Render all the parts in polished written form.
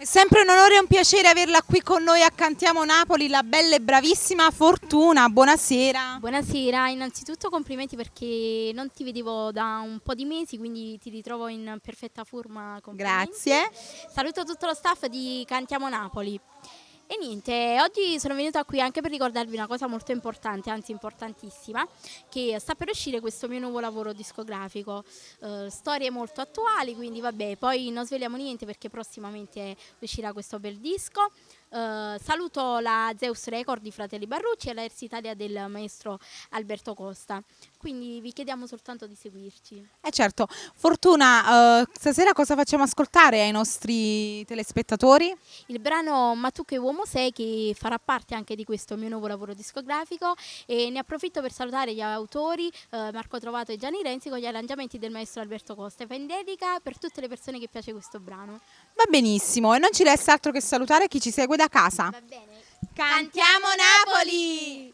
È sempre un onore e un piacere averla qui con noi a Cantiamo Napoli, la bella e bravissima Fortuna. Buonasera. Buonasera, innanzitutto complimenti perché non ti vedevo da un po' di mesi, quindi ti ritrovo in perfetta forma. Complimenti. Grazie. Saluto tutto lo staff di Cantiamo Napoli. E niente, oggi sono venuta qui anche per ricordarvi una cosa molto importante, anzi importantissima, che sta per uscire questo mio nuovo lavoro discografico, storie molto attuali, quindi vabbè, poi non sveliamo niente perché prossimamente uscirà questo bel disco. Saluto la Zeus Record di Fratelli Barrucci e la Ers Italia del maestro Alberto Costa, quindi vi chiediamo soltanto di seguirci. Certo, Fortuna, stasera cosa facciamo ascoltare ai nostri telespettatori? Il brano Ma tu che uomo sei, che farà parte anche di questo mio nuovo lavoro discografico, e ne approfitto per salutare gli autori Marco Trovato e Gianni Renzi con gli arrangiamenti del maestro Alberto Costa, e fa in dedica per tutte le persone che piace questo brano. Va benissimo, e non ci resta altro che salutare chi ci segue da casa. Va bene. Cantiamo Napoli!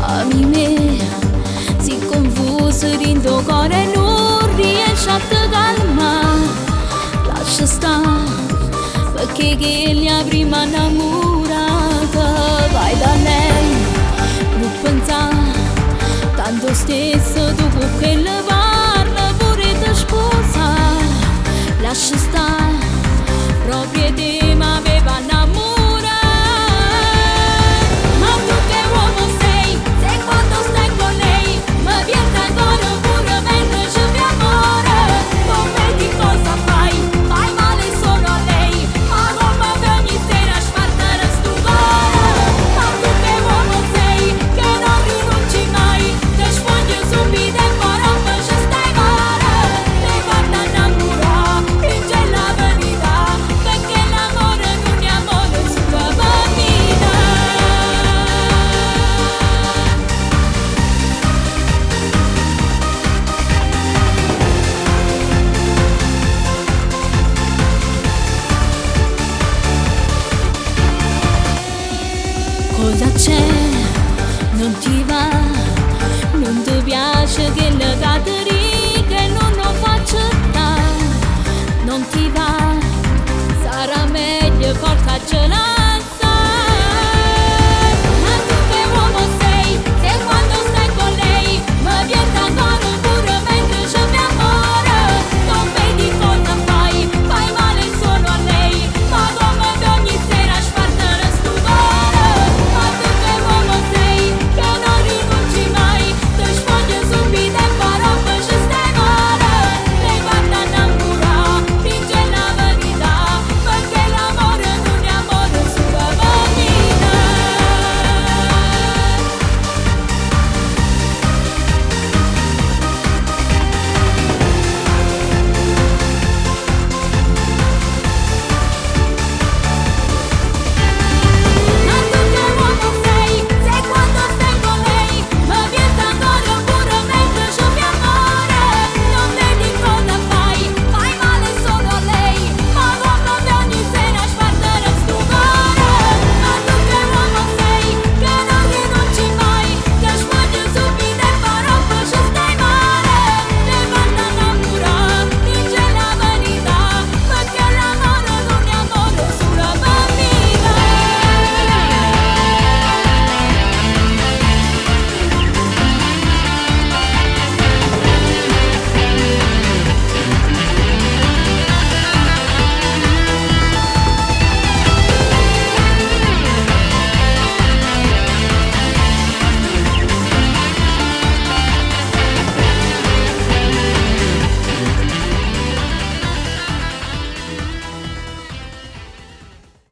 Ami me, si confuso dentro cuore non riesce a te calmare. Lascia stare, perché che la prima innamorata. Vai da lei, non pensare, tanto stesso dopo quella